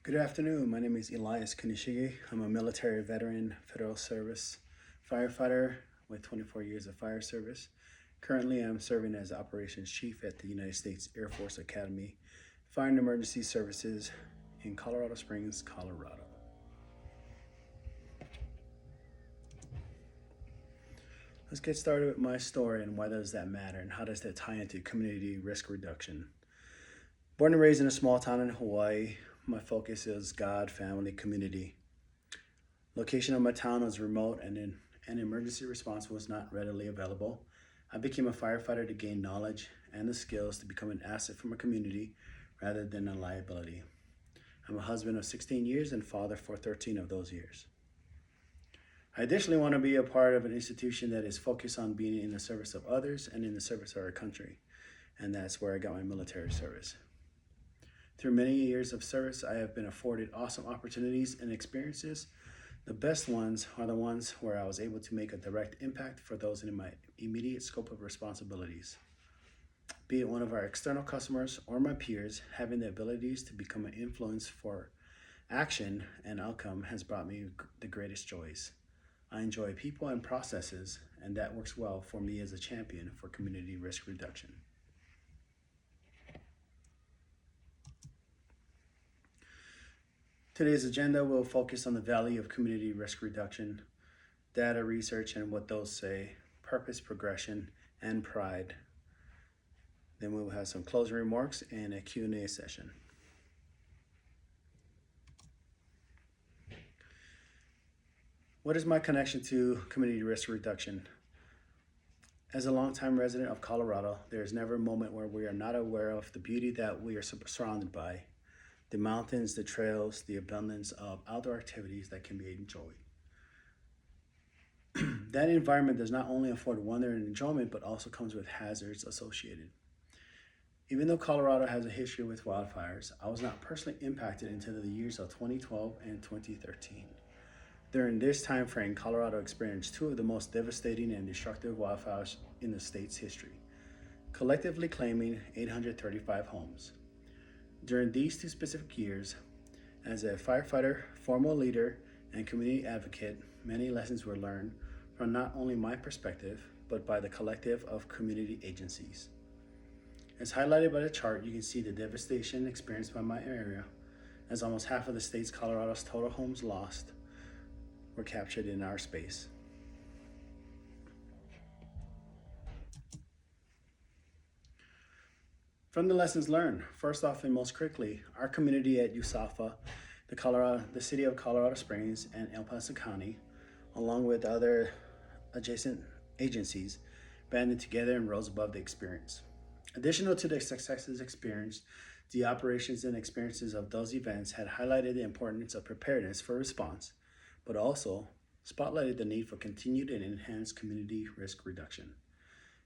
Good afternoon. My name is Elias Kunishige. I'm a military veteran, federal service firefighter with 24 years of fire service. Currently, I'm serving as operations chief at the United States Air Force Academy, Fire and Emergency Services in Colorado Springs, Colorado. Let's get started with my story and why does that matter and how does that tie into community risk reduction. Born and raised in a small town in Hawaii, my focus is God, family, community. Location of my town was remote and an emergency response was not readily available. I became a firefighter to gain knowledge and the skills to become an asset for my community rather than a liability. I'm a husband of 16 years and father for 13 of those years. I additionally want to be a part of an institution that is focused on being in the service of others and in the service of our country. And that's where I got my military service. Through many years of service, I have been afforded awesome opportunities and experiences. The best ones are the ones where I was able to make a direct impact for those in my immediate scope of responsibilities. Be it one of our external customers or my peers, having the abilities to become an influence for action and outcome has brought me the greatest joys. I enjoy people and processes, and that works well for me as a champion for community risk reduction. Today's agenda will focus on the value of community risk reduction, data research and what those say, purpose, progression, and pride. Then we will have some closing remarks and a Q&A session. What is my connection to community risk reduction? As a longtime resident of Colorado, there is never a moment where we are not aware of the beauty that we are surrounded by. The mountains, the trails, the abundance of outdoor activities that can be enjoyed. That environment does not only afford wonder and enjoyment, but also comes with hazards associated. Even though Colorado has a history with wildfires, I was not personally impacted until the years of 2012 and 2013. During this time frame, Colorado experienced two of the most devastating and destructive wildfires in the state's history, collectively claiming 835 homes. During these two specific years, as a firefighter, former leader, and community advocate, many lessons were learned from not only my perspective, but by the collective of community agencies. As highlighted by the chart, you can see the devastation experienced by my area, as almost half of the state's Colorado's total homes lost were captured in our space. From the lessons learned, first off and most critically, our community at USAFA, the city of Colorado Springs and El Paso County, along with other adjacent agencies, banded together and rose above the experience. Additional to the successes experienced, the operations and experiences of those events had highlighted the importance of preparedness for response, but also spotlighted the need for continued and enhanced community risk reduction.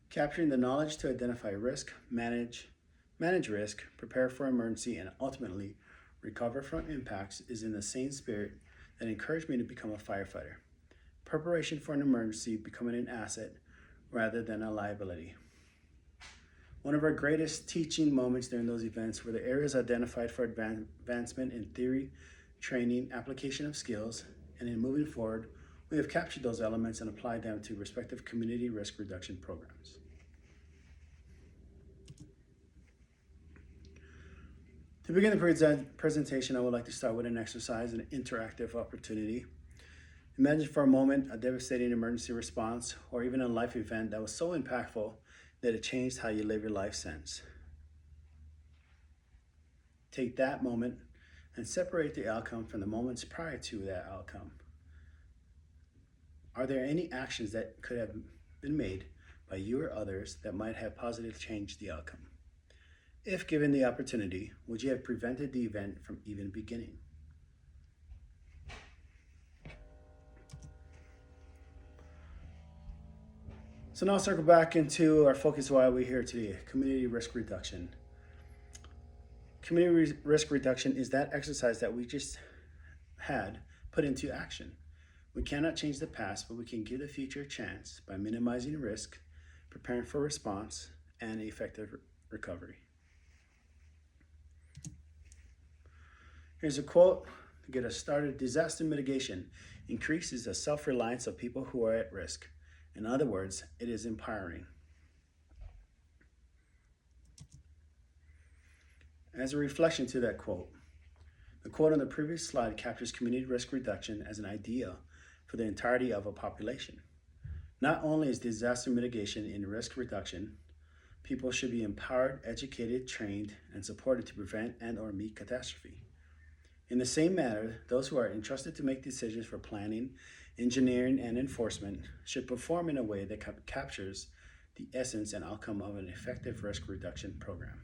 Capturing the knowledge to identify risk, manage risk, prepare for emergency, and ultimately recover from impacts is in the same spirit that encouraged me to become a firefighter. Preparation for an emergency becoming an asset rather than a liability. One of our greatest teaching moments during those events were the areas identified for advancement in theory, training, application of skills, and in moving forward, we have captured those elements and applied them to respective community risk reduction programs. To begin the presentation, I would like to start with an exercise, an interactive opportunity. Imagine for a moment a devastating emergency response or even a life event that was so impactful that it changed how you live your life since. Take that moment and separate the outcome from the moments prior to that outcome. Are there any actions that could have been made by you or others that might have positively changed the outcome? If given the opportunity, would you have prevented the event from even beginning? So now circle back into our focus why we're here today, community risk reduction. Community risk reduction is that exercise that we just had put into action. We cannot change the past, but we can give the future a chance by minimizing risk, preparing for response, and effective recovery. Here's a quote to get us started. Disaster mitigation increases the self-reliance of people who are at risk. In other words, it is empowering. As a reflection to that quote, the quote on the previous slide captures community risk reduction as an idea for the entirety of a population. Not only is disaster mitigation in risk reduction, people should be empowered, educated, trained, and supported to prevent and/or meet catastrophe. In the same manner, those who are entrusted to make decisions for planning, engineering, and enforcement should perform in a way that captures the essence and outcome of an effective risk reduction program.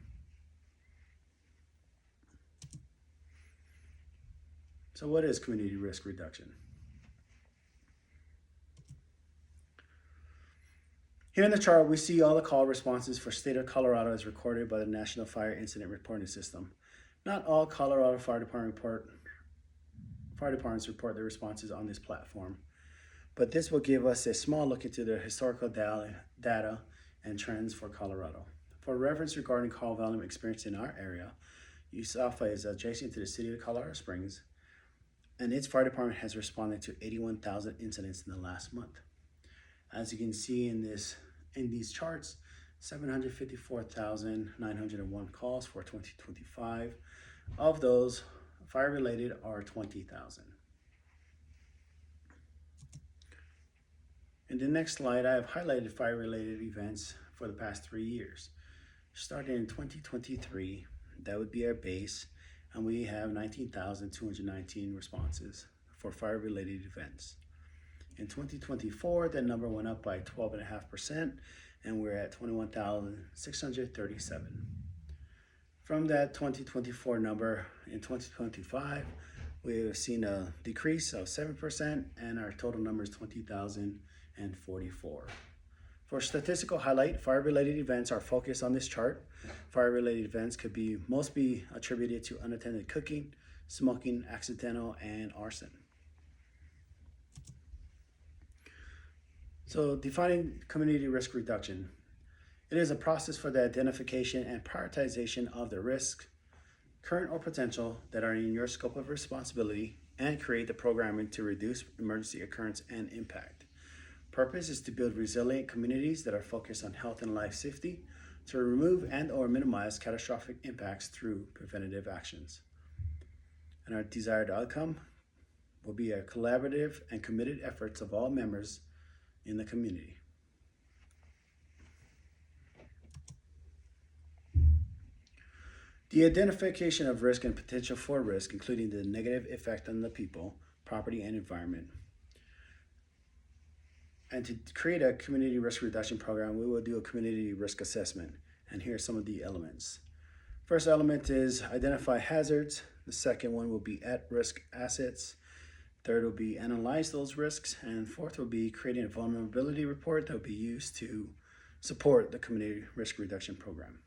So what is community risk reduction? Here in the chart, we see all the call responses for state of Colorado as recorded by the National Fire Incident Reporting System. Not all Colorado fire departments report their responses on this platform, but this will give us a small look into the historical data and trends for Colorado. For reference regarding call volume experienced in our area, USAFA is adjacent to the city of Colorado Springs, and its fire department has responded to 81,000 incidents in the last month. As you can see in these charts, 754,901 calls for 2025. Of those, fire-related are 20,000. In the next slide, I have highlighted fire-related events for the past 3 years. Starting in 2023, that would be our base, and we have 19,219 responses for fire-related events. In 2024, that number went up by 12.5%, and we're at 21,637. From that 2024 number, in 2025, we've seen a decrease of 7%, and our total number is 20,044. For statistical highlight, fire-related events are focused on this chart. Fire-related events could be attributed to unattended cooking, smoking, accidental, and arson. So defining community risk reduction. It is a process for the identification and prioritization of the risks, current or potential, that are in your scope of responsibility, and create the programming to reduce emergency occurrence and impact. Purpose is to build resilient communities that are focused on health and life safety, to remove and/or minimize catastrophic impacts through preventative actions. And our desired outcome will be a collaborative and committed efforts of all members in the community. The identification of risk and potential for risk, including the negative effect on the people, property, and environment. And to create a community risk reduction program, we will do a community risk assessment. And here are some of the elements. First element is identify hazards. The second one will be at-risk assets. Third will be analyze those risks. And fourth will be creating a vulnerability report that will be used to support the community risk reduction program.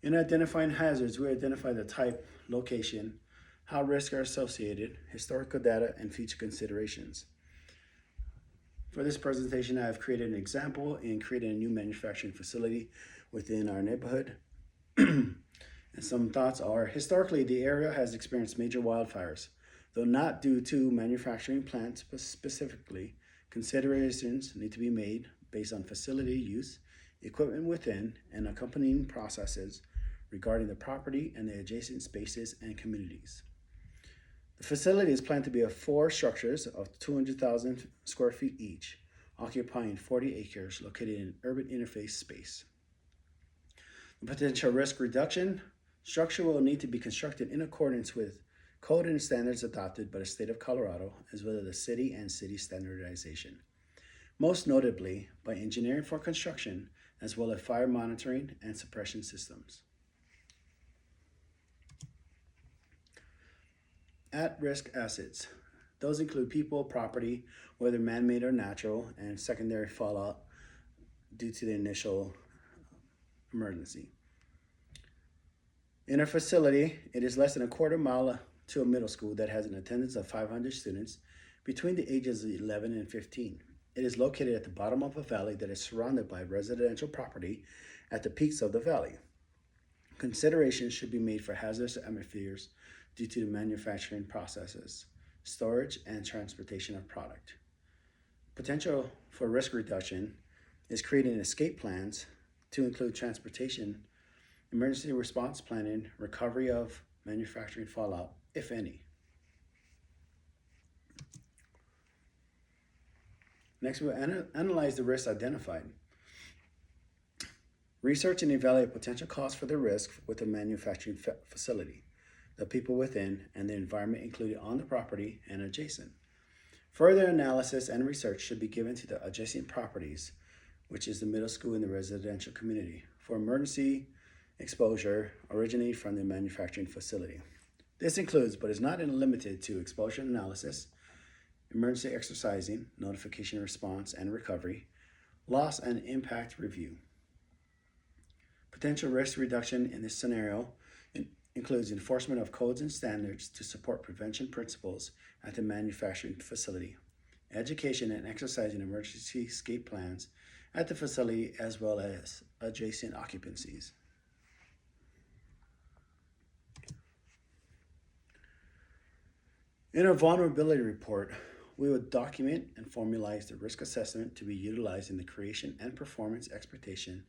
In identifying hazards, we identify the type, location, how risks are associated, historical data, and future considerations. For this presentation, I have created an example in creating a new manufacturing facility within our neighborhood. And some thoughts are, historically, the area has experienced major wildfires. Though not due to manufacturing plants specifically, considerations need to be made based on facility use, equipment within, and accompanying processes regarding the property and the adjacent spaces and communities. The facility is planned to be 4 structures of 200,000 square feet each, occupying 40 acres located in an urban interface space. The potential risk reduction structure will need to be constructed in accordance with code and standards adopted by the state of Colorado, as well as the city and city standardization. Most notably by engineering for construction, as well as fire monitoring and suppression systems. At-risk assets. Those include people, property, whether man-made or natural, and secondary fallout due to the initial emergency. In a facility, it is less than a quarter mile to a middle school that has an attendance of 500 students between the ages of 11 and 15. It is located at the bottom of a valley that is surrounded by residential property at the peaks of the valley. Considerations should be made for hazardous atmospheres due to the manufacturing processes, storage, and transportation of product. Potential for risk reduction is creating escape plans to include transportation, emergency response planning, recovery of manufacturing fallout, if any. Next, we'll analyze the risks identified. Research and evaluate potential costs for the risk with a manufacturing facility, the people within, and the environment included on the property and adjacent. Further analysis and research should be given to the adjacent properties, which is the middle school and the residential community, for emergency exposure originating from the manufacturing facility. This includes, but is not limited to, exposure analysis, emergency exercising, notification response and recovery, loss and impact review. Potential risk reduction in this scenario includes enforcement of codes and standards to support prevention principles at the manufacturing facility, education and exercising emergency escape plans at the facility as well as adjacent occupancies. In our vulnerability report, we will document and formalize the risk assessment to be utilized in the creation and performance expectation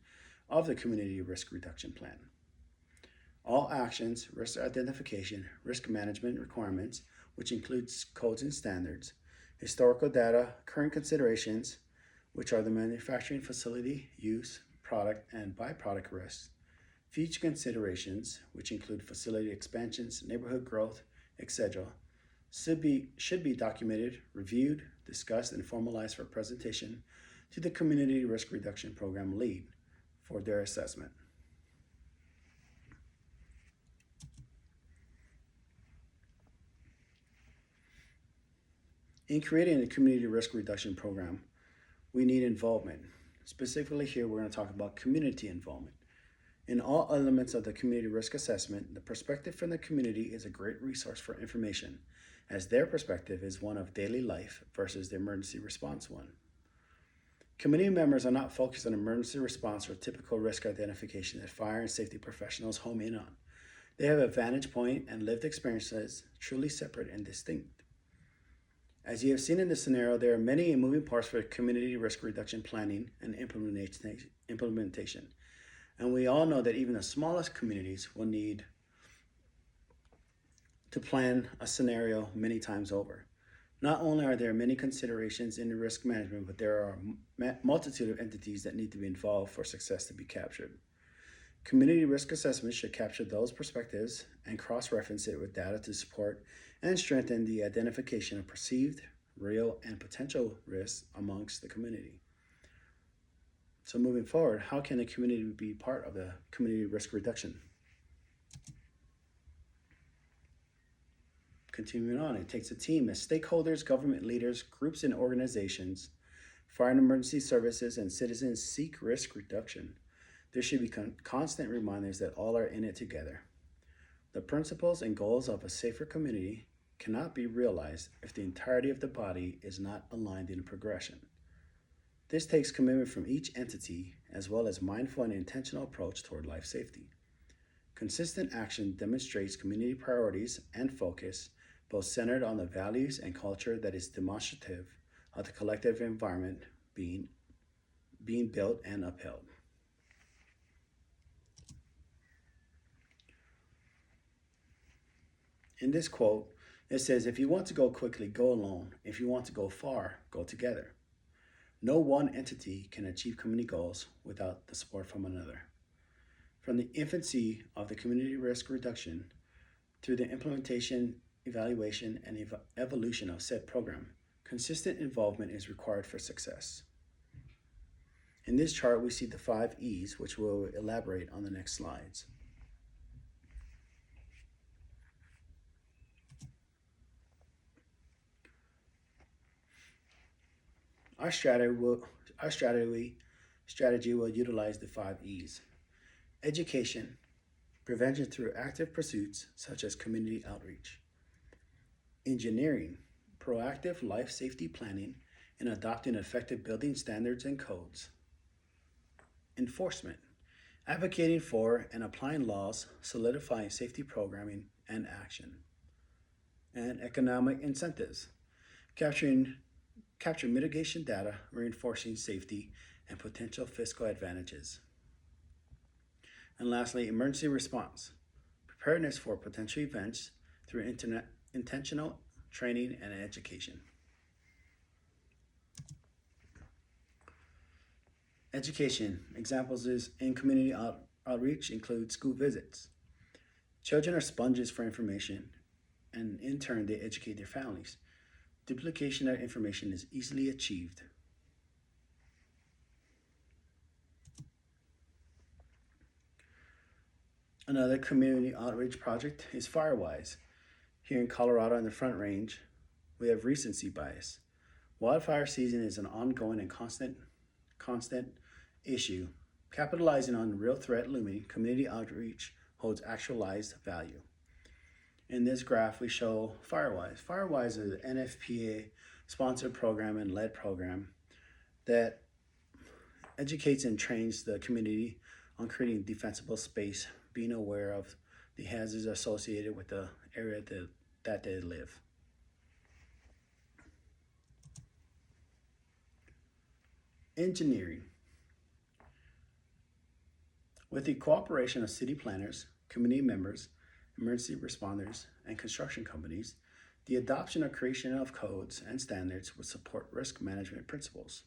of the Community Risk Reduction Plan. All actions, risk identification, risk management requirements, which includes codes and standards, historical data, current considerations, which are the manufacturing facility, use, product, and byproduct risks, future considerations, which include facility expansions, neighborhood growth, etc., should be documented, reviewed, discussed, and formalized for presentation to the Community Risk Reduction Program lead for their assessment. In creating a community risk reduction program, we need involvement. Specifically here, we're going to talk about community involvement. In all elements of the community risk assessment, the perspective from the community is a great resource for information, as their perspective is one of daily life versus the emergency response one. Community members are not focused on emergency response or typical risk identification that fire and safety professionals home in on. They have a vantage point and lived experiences truly separate and distinct. As you have seen in this scenario, there are many moving parts for community risk reduction planning and implementation. And we all know that even the smallest communities will need to plan a scenario many times over. Not only are there many considerations in the risk management, but there are a multitude of entities that need to be involved for success to be captured. Community risk assessment should capture those perspectives and cross-reference it with data to support and strengthen the identification of perceived, real, and potential risks amongst the community. So moving forward, how can the community be part of the community risk reduction? Continuing on, it takes a team of stakeholders, government leaders, groups and organizations, fire and emergency services, and citizens seek risk reduction. There should be constant reminders that all are in it together. The principles and goals of a safer community cannot be realized if the entirety of the body is not aligned in progression. This takes commitment from each entity as well as mindful and intentional approach toward life safety. Consistent action demonstrates community priorities and focus, both centered on the values and culture that is demonstrative of the collective environment being built and upheld. In this quote, it says, "If you want to go quickly, go alone. If you want to go far, go together." No one entity can achieve community goals without the support from another. From the infancy of the community risk reduction through the implementation, evaluation, and evolution of said program, consistent involvement is required for success. In this chart, we see the 5 E's, which we'll elaborate on the next slides. Our strategy will utilize the 5 E's. Education, prevention through active pursuits such as community outreach. Engineering, proactive life safety planning and adopting effective building standards and codes. Enforcement, advocating for and applying laws, solidifying safety programming and action, and economic incentives, capturing capture mitigation data, reinforcing safety and potential fiscal advantages. And lastly, emergency response, preparedness for potential events through intentional training and education. Education examples is in community outreach include school visits. Children are sponges for information, and in turn, they educate their families. Duplication of information is easily achieved. Another community outreach project is Firewise. Here in Colorado in the Front Range, we have recency bias. Wildfire season is an ongoing and constant issue. Capitalizing on real threat looming, community outreach holds actualized value. In this graph, we show Firewise. Firewise is an NFPA sponsored program and led program that educates and trains the community on creating defensible space, being aware of the hazards associated with the area that they live. Engineering. With the cooperation of city planners, community members, emergency responders, and construction companies, the adoption or creation of codes and standards would support risk management principles.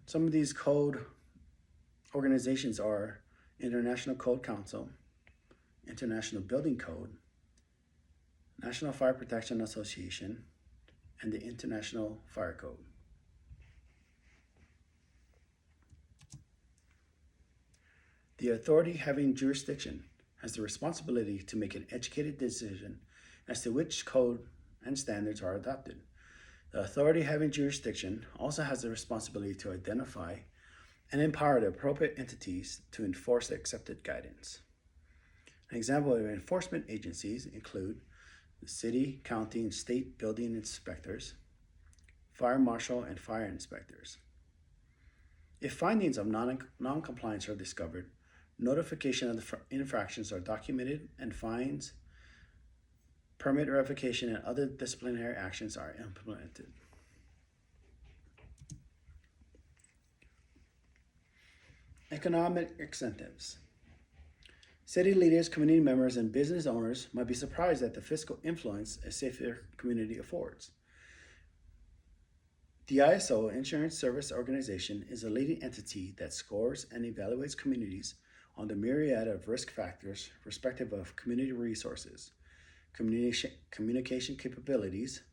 Some of these code organizations are International Code Council, International Building Code, National Fire Protection Association, and the International Fire Code. The authority having jurisdiction has the responsibility to make an educated decision as to which code and standards are adopted. The authority having jurisdiction also has the responsibility to identify and empower the appropriate entities to enforce the accepted guidance. An example of enforcement agencies include the city, county, and state building inspectors, fire marshal, and fire inspectors. If findings of non-compliance are discovered, notification of the infractions are documented and fines, permit revocation, and other disciplinary actions are implemented. Economic incentives. City leaders, community members, and business owners might be surprised at the fiscal influence a safer community affords. The ISO Insurance Service Organization is a leading entity that scores and evaluates communities on the myriad of risk factors respective of community resources, communication capabilities,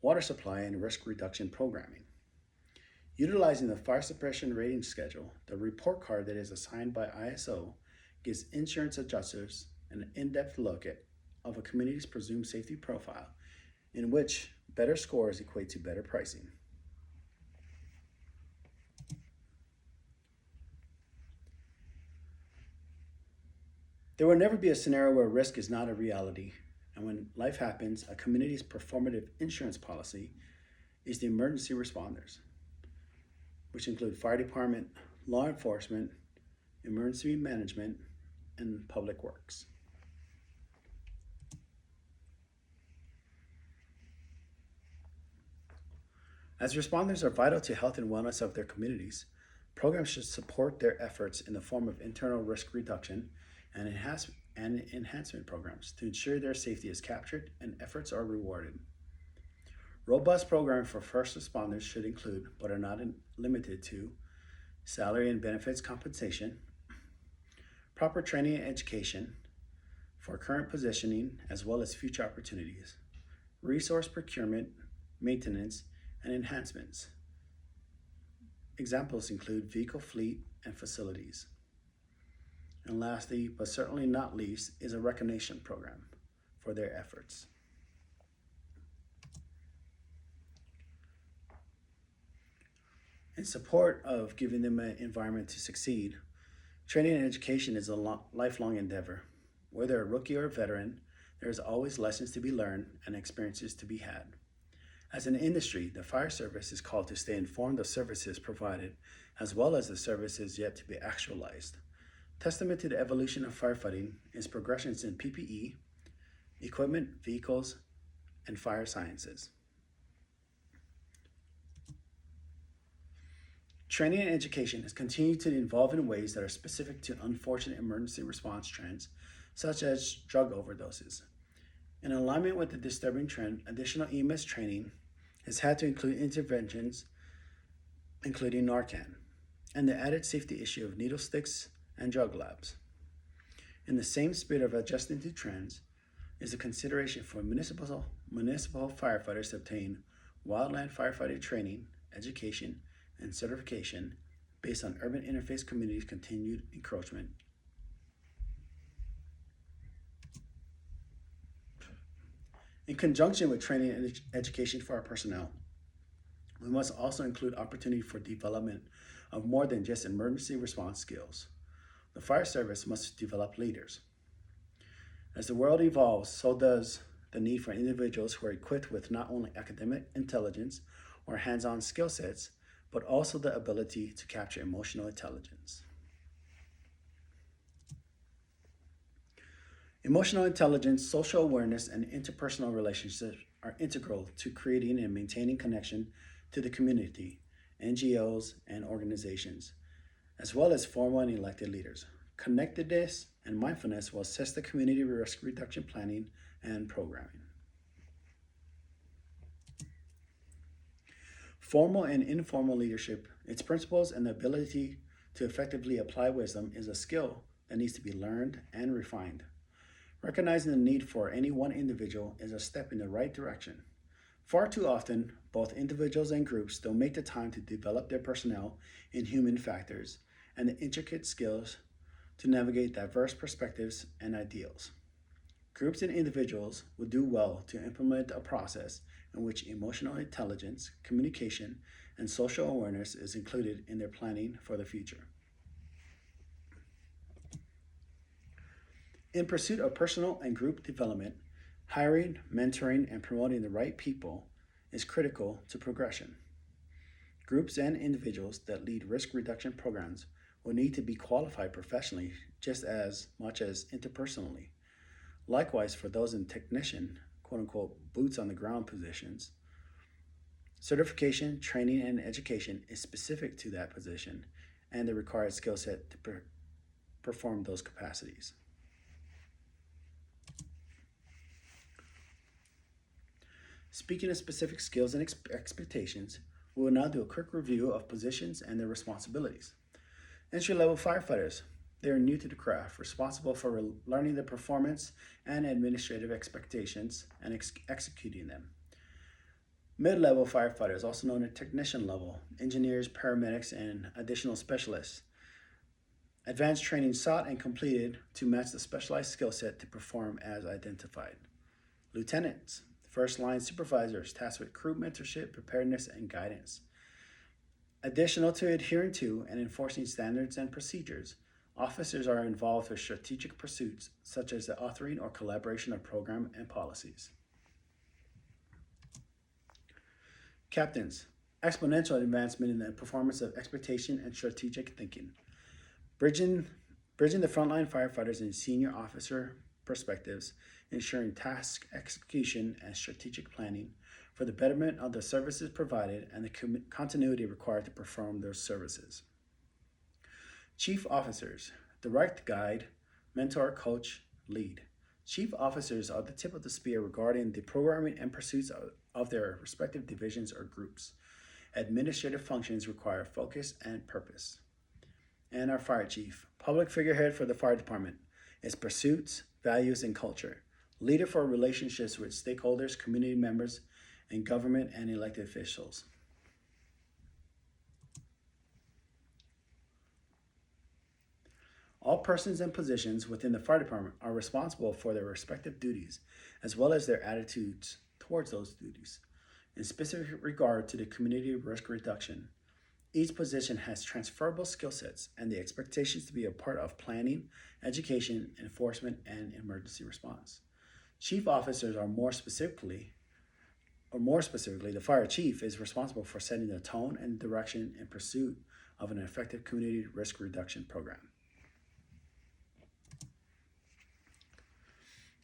water supply, and risk reduction programming. Utilizing the fire suppression rating schedule, the report card that is assigned by ISO gives insurance adjusters an in-depth look of a community's presumed safety profile, in which better scores equate to better pricing. There will never be a scenario where risk is not a reality, and when life happens, a community's performative insurance policy is the emergency responders, which include fire department, law enforcement, emergency management, and public works. As responders are vital to health and wellness of their communities, programs should support their efforts in the form of internal risk reduction and enhancement programs to ensure their safety is captured and efforts are rewarded. Robust programming for first responders should include, but are not limited to, salary and benefits compensation, proper training and education for current positioning as well as future opportunities, resource procurement, maintenance, and enhancements. Examples include vehicle fleet and facilities. And lastly, but certainly not least, is a recognition program for their efforts. In support of giving them an environment to succeed, training and education is a lifelong endeavor. Whether a rookie or a veteran, there is always lessons to be learned and experiences to be had. As an industry, the fire service is called to stay informed of services provided, as well as the services yet to be actualized. Testament to the evolution of firefighting is progressions in PPE, equipment, vehicles, and fire sciences. Training and education has continued to evolve in ways that are specific to unfortunate emergency response trends, such as drug overdoses. In alignment with the disturbing trend, additional EMS training has had to include interventions, including Narcan, and the added safety issue of needle sticks and drug labs. In the same spirit of adjusting to trends is a consideration for municipal firefighters to obtain wildland firefighter training, education, and certification based on urban interface communities' continued encroachment. In conjunction with training and education for our personnel, we must also include opportunity for development of more than just emergency response skills. The fire service must develop leaders. As the world evolves, so does the need for individuals who are equipped with not only academic intelligence or hands-on skill sets, but also the ability to capture emotional intelligence. Emotional intelligence, social awareness, and interpersonal relationships are integral to creating and maintaining connection to the community, NGOs, and organizations, as well as formal and elected leaders. Connectedness and mindfulness will assist the community risk reduction planning and programming. Formal and informal leadership, its principles, and the ability to effectively apply wisdom is a skill that needs to be learned and refined. Recognizing the need for any one individual is a step in the right direction. Far too often, both individuals and groups don't make the time to develop their personnel in human factors and the intricate skills to navigate diverse perspectives and ideals. Groups and individuals would do well to implement a process in which emotional intelligence, communication, and social awareness is included in their planning for the future. In pursuit of personal and group development, hiring, mentoring, and promoting the right people is critical to progression. Groups and individuals that lead risk reduction programs will need to be qualified professionally just as much as interpersonally. Likewise, for those in technician, quote-unquote, boots on the ground positions, certification, training, and education is specific to that position and the required skill set to perform those capacities. Speaking of specific skills and expectations, we will now do a quick review of positions and their responsibilities. Entry-level firefighters, they are new to the craft, responsible for learning the performance and administrative expectations and executing them. Mid-level firefighters, also known as technician level, engineers, paramedics, and additional specialists. Advanced training sought and completed to match the specialized skill set to perform as identified. Lieutenants, first line supervisors tasked with crew mentorship, preparedness, and guidance. Additional to adhering to and enforcing standards and procedures, officers are involved with strategic pursuits such as the authoring or collaboration of program and policies. Captains, exponential advancement in the performance of expectation and strategic thinking. Bridging the frontline firefighters and senior officer perspectives, ensuring task execution and strategic planning for the betterment of the services provided and the continuity required to perform those services. Chief officers, direct, guide, mentor, coach, lead. Chief officers are the tip of the spear regarding the programming and pursuits of their respective divisions or groups. Administrative functions require focus and purpose. And our fire chief, public figurehead for the fire department, is pursuits, values, and culture. Leader for relationships with stakeholders, community members, and government and elected officials. All persons and positions within the fire department are responsible for their respective duties, as well as their attitudes towards those duties. In specific regard to the community risk reduction, each position has transferable skill sets and the expectations to be a part of planning, education, enforcement, and emergency response. Chief officers are more specifically or more specifically, the fire chief is responsible for setting the tone and direction in pursuit of an effective community risk reduction program.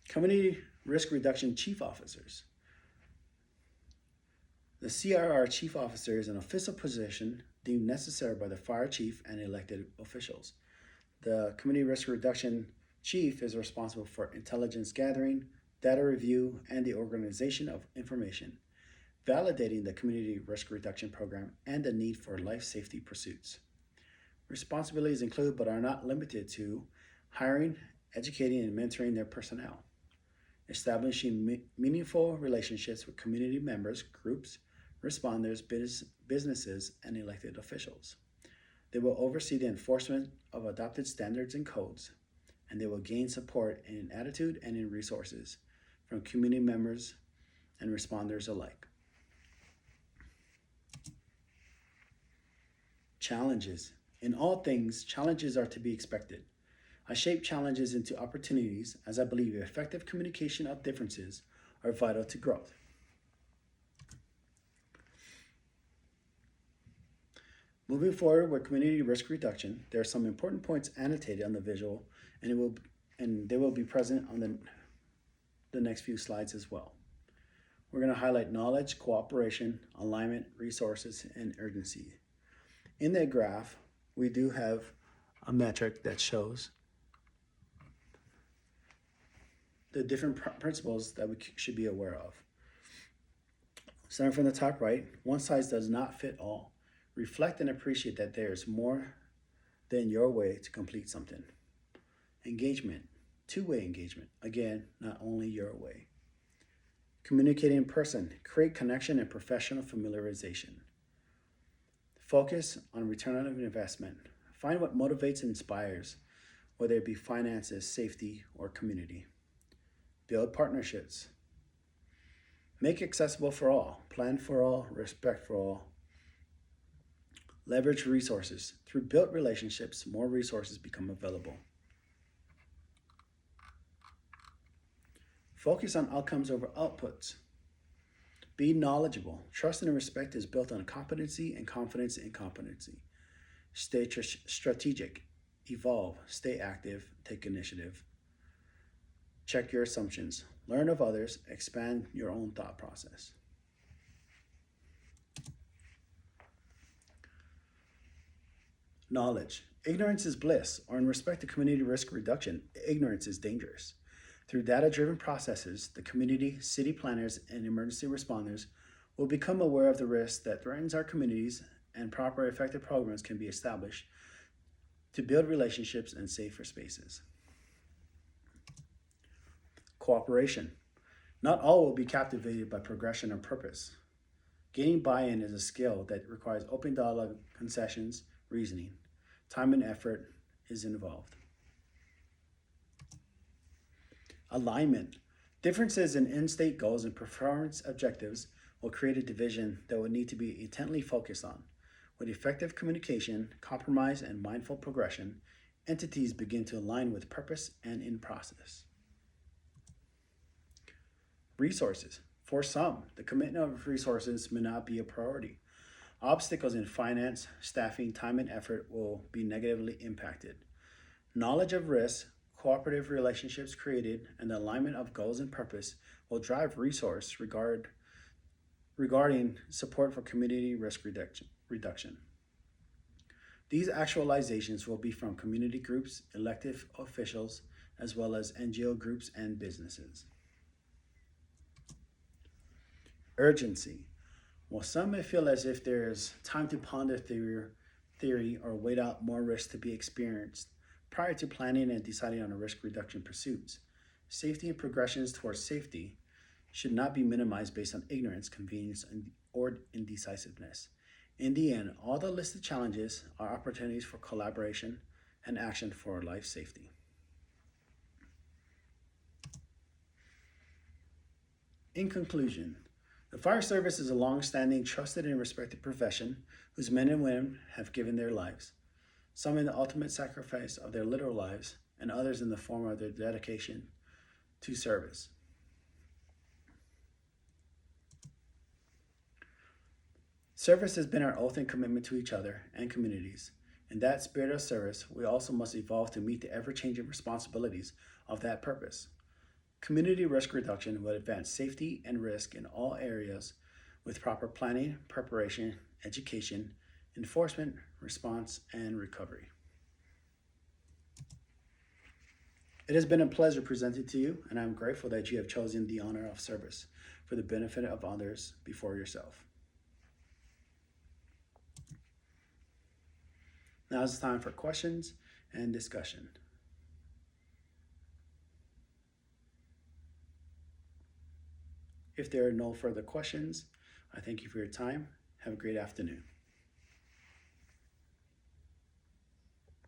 Community risk reduction chief officers. The CRR chief officer is an official position deemed necessary by the fire chief and elected officials. The community risk reduction chief is responsible for intelligence gathering, data review, and the organization of information, validating the community risk reduction program and the need for life safety pursuits. Responsibilities include, but are not limited to, hiring, educating, and mentoring their personnel, establishing meaningful relationships with community members, groups, responders, businesses, and elected officials. They will oversee the enforcement of adopted standards and codes, and they will gain support in attitude and in resources from community members and responders alike. Challenges. In all things, challenges are to be expected. I shape challenges into opportunities as I believe effective communication of differences are vital to growth. Moving forward with community risk reduction, there are some important points annotated on the visual, and they will be present on the next few slides as well. We're going to highlight knowledge, cooperation, alignment, resources, and urgency. In the graph, we do have a metric that shows the different principles that we should be aware of. Starting from the top right, one size does not fit all. Reflect and appreciate that there is more than your way to complete something. Engagement, two-way engagement. Again, not only your way. Communicating in person, create connection and professional familiarization. Focus on return on investment. Find what motivates and inspires, whether it be finances, safety, or community. Build partnerships. Make accessible for all. Plan for all. Respect for all. Leverage resources. Through built relationships, more resources become available. Focus on outcomes over outputs. Be knowledgeable. Trust and respect is built on competency and confidence in competency. Stay strategic. Evolve. Stay active. Take initiative. Check your assumptions. Learn of others. Expand your own thought process. Knowledge. Ignorance is bliss, or in respect to community risk reduction, ignorance is dangerous. Through data-driven processes, the community, city planners, and emergency responders will become aware of the risk that threatens our communities, and proper effective programs can be established to build relationships and safer spaces. Cooperation. Not all will be captivated by progression or purpose. Gaining buy-in is a skill that requires open dialogue, concessions, reasoning. Time and effort is involved. Alignment. Differences in end-state goals and performance objectives will create a division that will need to be intently focused on. With effective communication, compromise, and mindful progression, entities begin to align with purpose and in process. Resources. For some, the commitment of resources may not be a priority. Obstacles in finance, staffing, time, and effort will be negatively impacted. Knowledge of risks, cooperative relationships created, and the alignment of goals and purpose will drive resource regarding support for community risk reduction. These actualizations will be from community groups, elected officials, as well as NGO groups and businesses. Urgency. While some may feel as if there's time to ponder theory or wait out more risks to be experienced prior to planning and deciding on a risk reduction pursuits, safety and progressions towards safety should not be minimized based on ignorance, convenience, or indecisiveness. In the end, all the listed challenges are opportunities for collaboration and action for life safety. In conclusion, the fire service is a long-standing, trusted, and respected profession whose men and women have given their lives, some in the ultimate sacrifice of their literal lives, and others in the form of their dedication to service. Service has been our oath and commitment to each other and communities. In that spirit of service, we also must evolve to meet the ever-changing responsibilities of that purpose. Community risk reduction will advance safety and risk in all areas with proper planning, preparation, education, enforcement, response, and recovery. It has been a pleasure presenting to you, and I'm grateful that you have chosen the honor of service for the benefit of others before yourself. Now it's time for questions and discussion. If there are no further questions, I thank you for your time. Have a great afternoon.